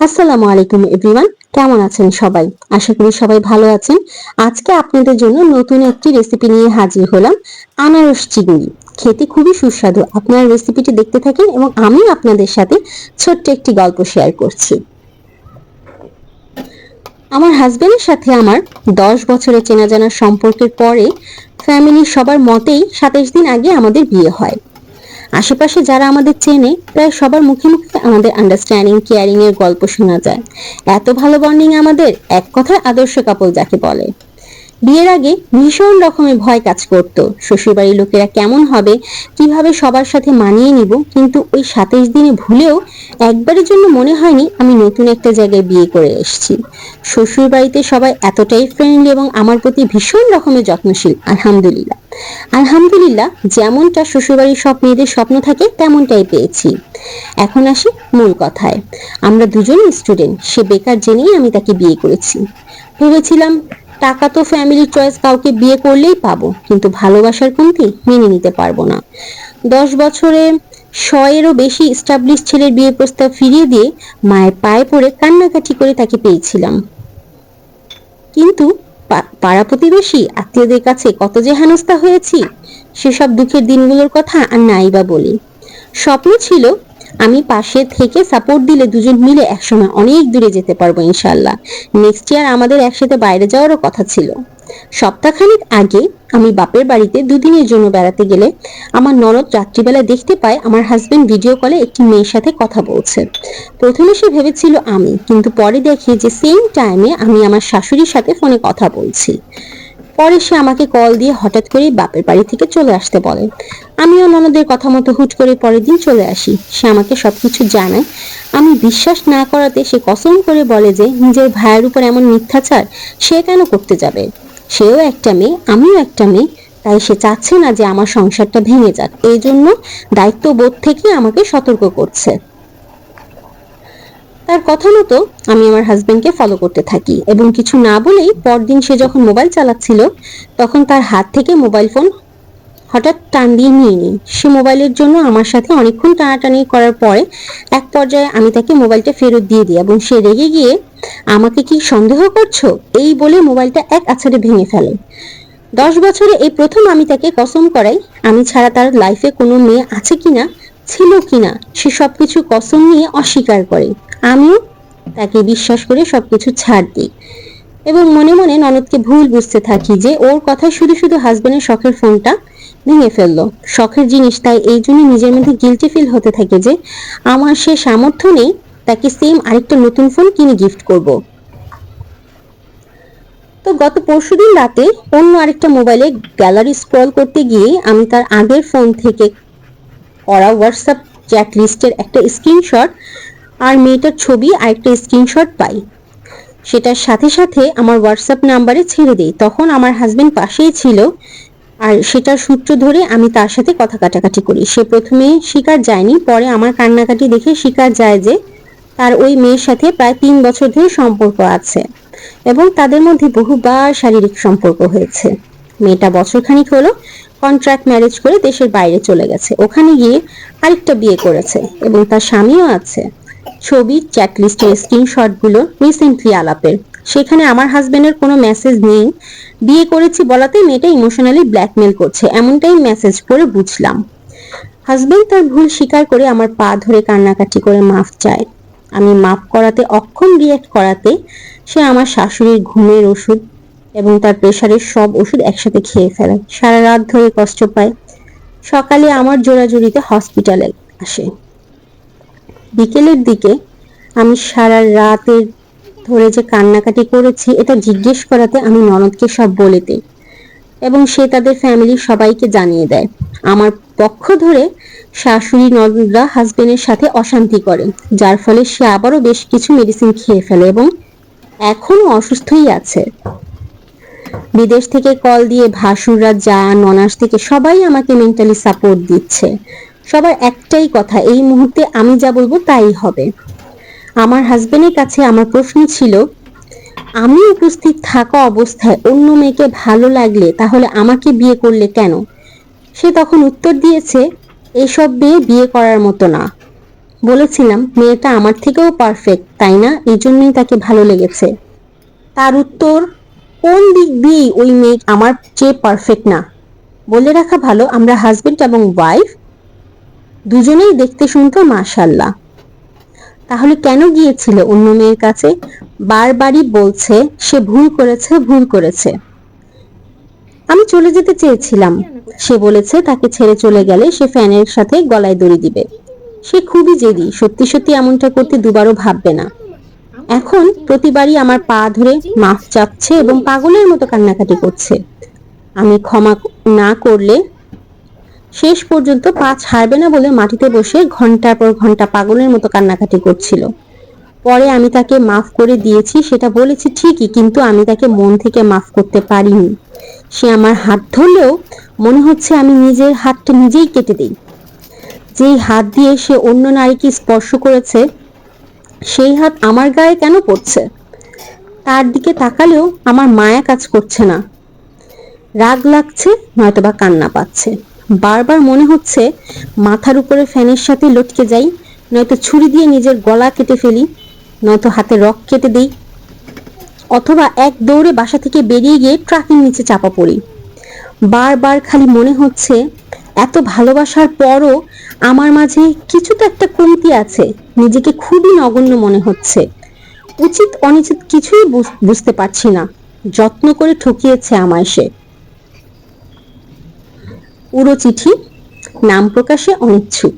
আসসালামু আলাইকুম এভরিওয়ান, কেমন আছেন সবাই? আশা করি সবাই ভালো আছেন। আজকে আপনাদের জন্য নতুন একটি রেসিপি নিয়ে হাজির হলাম, আনারস চিংড়ি। খেতে খুবই সুস্বাদু। আপনারা রেসিপিটি দেখতে থাকেন এবং আমি আপনাদের সাথে ছোট্ট একটি গল্প শেয়ার করছি। আমার হাজবেন্ডের সাথে আমার 10 বছরের চেনা জানার সম্পর্কের পরে ফ্যামিলির সবার মতেই 27 দিন আগে আমাদের বিয়ে হয়। আশেপাশে যারা আমাদের চেনে প্রায় সবার মুখে মুখে আমাদের আন্ডারস্ট্যান্ডিং কেয়ারিং এর গল্প শোনা যায়। এত ভালো বন্ডিং আমাদের, এক কথায় আদর্শ কাপল যাকে বলে। বিয়ের আগে ভীষণ রকমের ভয় কাজ করত, শ্বশুরবাড়ির লোকেরা কেমন হবে, কিভাবে সবার সাথে মানিয়ে নিব। কিন্তু ওই 27 দিনে ভুলেও একবারের জন্য মনে হয়নি আমি নতুন একটা জায়গায় বিয়ে করে এসেছি। শ্বশুর বাড়িতে সবাই এতটাই ফ্রেন্ডলি এবং আমার প্রতি ভীষণ রকমের যত্নশীল। আলহামদুলিল্লাহ আলহামদুলিল্লাহ, যেমনটা শ্বশুরবাড়ির সব মেয়েদের স্বপ্ন থাকে তেমনটাই পেয়েছি। এখন আসি মূল কথায়। আমরা দুজনই স্টুডেন্ট, সে বেকার জেনেই আমি তাকে বিয়ে করেছি। ভেবেছিলাম টাকা তো ফ্যামিলির চয়েস, কাউকে বিয়ে করলেই পাবো, কিন্তু ভালোবাসার কমতি মেনে নিতে পারবো না। 10 বছরে 100-এরও বেশি এস্টাবলিশ ছেলের বিয়ে প্রস্তাব ফিরিয়ে দিয়ে মায়ের পায়ে পড়ে কান্নাকাটি করে তাকে পেয়েছিলাম। কিন্তু পাড়া প্রতিবেশী আত্মীয়দের কাছে কত যে হেনস্থা হয়েছি, সেসব দুঃখের দিনগুলোর কথা আর নাই বা বলি। স্বপ্ন ছিল আমি পাশে থেকে সাপোর্ট দিলে দুজন মিলে একসময় অনেক দূরে যেতে পারবো ইনশাল্লাহ। নেক্সট ইয়ার আমাদের একসাথে বাইরে যাওয়ারও কথা ছিল। সপ্তাহখানেক আগে আমি বাপের বাড়িতে দুদিনের জন্য বেড়াতে গেলে আমার ননদ রাত্রিবেলা দেখতে পায় আমার হাজবেন্ড ভিডিও কলে একটি মেয়ের সাথে কথা বলছে। প্রথমে সে ভেবেছিল আমি, কিন্তু পরে দেখি যে সেম টাইমে আমি আমার শাশুড়ির সাথে ফোনে কথা বলছি। পরে সে আমাকে কল দিয়ে হঠাৎ করে বাপের বাড়ি থেকে চলে আসতে বলে। আমিও ননদের কথা মতো হুট করে পরের দিন চলে আসি। সে আমাকে সবকিছু জানায়। আমি বিশ্বাস না করাতে সে কসম করে বলে যে নিজের ভাইয়ের উপর এমন মিথ্যাচার সে কেন করতে যাবে। সেও একটা মেয়ে, আমিও একটা মেয়ে, তাই সে চাচ্ছে না যে আমার সংসারটা ভেঙে যাক। এই জন্য দায়িত্ববোধ থেকে আমাকে সতর্ক করছে। তার কথা মতো আমি আমার হাজবেন্ডকে ফলো করতে থাকি এবং কিছু না বলেই পরদিন সে যখন মোবাইল চালাচ্ছিল তখন তার হাত থেকে মোবাইল ফোন হঠাৎ টান দিয়ে নিয়ে নিই। সে মোবাইলের জন্য আমার সাথে অনেকক্ষণ টানাটানি করার পরে এক পর্যায়ে আমি তাকে মোবাইলটা ফেরত দিয়ে দিই এবং সে রেগে গিয়ে আমাকে কি সন্দেহ করছো এই বলে মোবাইলটা এক আছাড়ে ভেঙে ফেলে। 10 বছরে এই প্রথম আমি তাকে কসম করাই আমি ছাড়া তার লাইফে কোনো মেয়ে আছে কিনা, ছিল কিনা। সে সবকিছু কসম নিয়ে অস্বীকার করে। আমিও তাকে বিশ্বাস করে সবকিছু ছাড় দিই এবং মনে মনে ননদকে ভুল বুঝতে থাকি যে ওর কথায় শুধু শুধু হাজবেন্ডের শখের ফোনটা ভেঙে ফেললো। শখের জিনিস, তাই এই জন্য নিজের মধ্যে গিল্টি ফিল হতে থাকে যে আমার সে সামর্থ্য নেই তাকে সেম আরেকটা নতুন ফোন কিনে গিফট করব। তো গত পরশুদিন রাতে অন্য আরেকটা মোবাইলে গ্যালারি স্ক্রল করতে গিয়ে আমি তার আগের ফোন থেকে করা হোয়াটসঅ্যাপ চ্যাট লিস্টের একটা স্ক্রিনশট আর মেয়েটার ছবি আর একটা স্ক্রিনশট পাই। সেটার সাথে সাথে আমার হোয়াটসঅ্যাপ নাম্বারে ছেড়ে দেই। তখন আমার হাজবেন্ড পাশেই ছিল আর সেটার সূত্র ধরে আমি তার সাথে কথা কাটাকাটি করি। সে প্রথমে স্বীকার যায়নি, পরে আমার কান্নাকাটি দেখে স্বীকার যায় যে তার ওই মেয়ের সাথে প্রায় 3 বছর ধরে সম্পর্ক আছে এবং তাদের মধ্যে বহুবার শারীরিক সম্পর্ক হয়েছে। মেয়েটা বছরখানিক হলো কন্ট্রাক্ট ম্যারেজ করে দেশের বাইরে চলে গেছে, ওখানে গিয়ে আরেকটা বিয়ে করেছে এবং তার স্বামীও আছে। ছবি চ্যাট লিস্টের স্ক্রিনশট গুলো রিসেন্টলি আলাপের, সেখানে আমার হাজবেন্ডের কোনো মেসেজ নেই। বিয়ে করেছি বলাতে মেয়েটা ইমোশনালি ব্ল্যাকমেল করছে এমনটাই মেসেজ পড়ে বুঝলাম। হাজবেন্ড তার ভুল স্বীকার করে আমার পা ধরে কান্নাকাটি করে মাফ চায়। আমি মাফ করাতে অক্ষম রিয়াক্ট করাতে সে আমার শাশুড়ির ঘুমের ওষুধ এবং তার প্রেশারের সব ওষুধ একসাথে খেয়ে ফেলে। সারা রাত ধরে কষ্ট পায়। সকালে আমার জোরাজুরিতে হসপিটালে আসে। বিকেলের দিকে আমি সারা রাতের ধরে যে কান্নাকাটি করেছি এটা জিজ্ঞেস করাতে আমি ননদকে সব বলে দিই এবং সে তাদের ফ্যামিলির সবাইকে জানিয়ে দেয়। আমার পক্ষ ধরে শাশুড়ি ননদরা হাজবেন্ডের সাথে অশান্তি করে, যার ফলে সে আবারও বেশ কিছু মেডিসিন খেয়ে ফেলে এবং এখনো অসুস্থই আছে। বিদেশ থেকে কল দিয়ে ভাসুররা, যা ননাস থেকে সবাই আমাকে মেন্টালি সাপোর্ট দিচ্ছে। সবার একটাই কথা, এই মুহূর্তে আমি যা বলবো তাই হবে। আমার হাজবেন্ডের কাছে আমার প্রশ্ন ছিল, আমি উপস্থিত থাকা অবস্থায় অন্য মেয়েকে ভালো লাগলে তাহলে আমাকে বিয়ে করলে কেন? সে তখন উত্তর দিয়েছে, এসব মেয়ে বিয়ে করার মতো না। বলেছিলাম মেয়েটা আমার থেকেও পারফেক্ট, তাই না? এই জন্যই তাকে ভালো লেগেছে। তার উত্তর, কোন দিক দিয়ে ওই মেয়ে আমার চেয়ে পারফেক্ট না? বলে রাখা ভালো, আমরা হাজবেন্ড এবং ওয়াইফ, দুজনেই দেখতে শুনতে মাশাআল্লাহ। তাহলে কেন গিয়েছিল অন্য মেয়ের কাছে? বারবারই বলছে সে ভুল করেছে, ভুল করেছে। আমি চলে যেতে চেয়েছিলাম। সে বলেছে তাকে ছেড়ে চলে গেলে সে ফ্যানের সাথে গলায় দড়ি দিবে। সে খুবই জেদি, সত্যি সত্যি এমনটা করতে দুবারও ভাববে না। এখন প্রতিবারই আমার পা ধরে মাফ চাচ্ছে এবং পাগলের মতো কান্নাকাটি করছে। আমি ক্ষমা না করলে শেষ পর্যন্ত পা ছাড়বে না বলে মাটিতে বসে ঘন্টার পর ঘন্টা পাগলের মতো কান্নাকাটি করছিল। পরে আমি তাকে মাফ করে দিয়েছি সেটা বলেছি ঠিকই, কিন্তু আমি তাকে মন থেকে মাফ করতে পারিনি। সে আমার হাত ধরলেও মনে হচ্ছে আমি নিজের হাতটা নিজেই কেটে দিই। যেই হাত দিয়ে সে অন্য নারীকে স্পর্শ করেছে সেই হাত আমার গায়ে কেন পড়ছে? তার দিকে তাকালেও আমার মায়া কাজ করছে না। রাগ লাগছে, নয়তোবা কান্না পাচ্ছে। বারবার মনে হচ্ছে মাথার উপরে ফ্যানের সাথে লটকে যাই, নয়তো ছুরি দিয়ে নিজের গলা কেটে ফেলি, নয়তো হাতে রক কেটে দিই, অথবা এক দৌড়ে বাসা থেকে বেরিয়ে গিয়ে ট্রাকের নিচে চাপা পড়ি। বারবার খালি মনে হচ্ছে এত ভালোবাসার পরও আমার মাঝে কিছু তো একটা কমতি আছে। নিজেকে খুবই নগণ্য মনে হচ্ছে। উচিত অনুচিত কিছুই বুঝতে পারছি না। যত্ন করে ঠকিয়েছে আমায় সে। পুরো চিঠি, নাম প্রকাশে অনিচ্ছুক।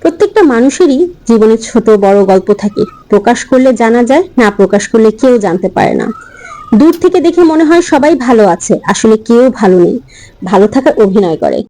প্রত্যেকটা মানুষেরই জীবনে ছোট বড় গল্প থাকে। প্রকাশ করলে জানা যায়, না প্রকাশ করলে কেউ জানতে পারে না। দূর থেকে দেখে মনে হয় সবাই ভালো আছে, আসলে কেউ ভালো নেই, ভালো থাকার অভিনয় করে।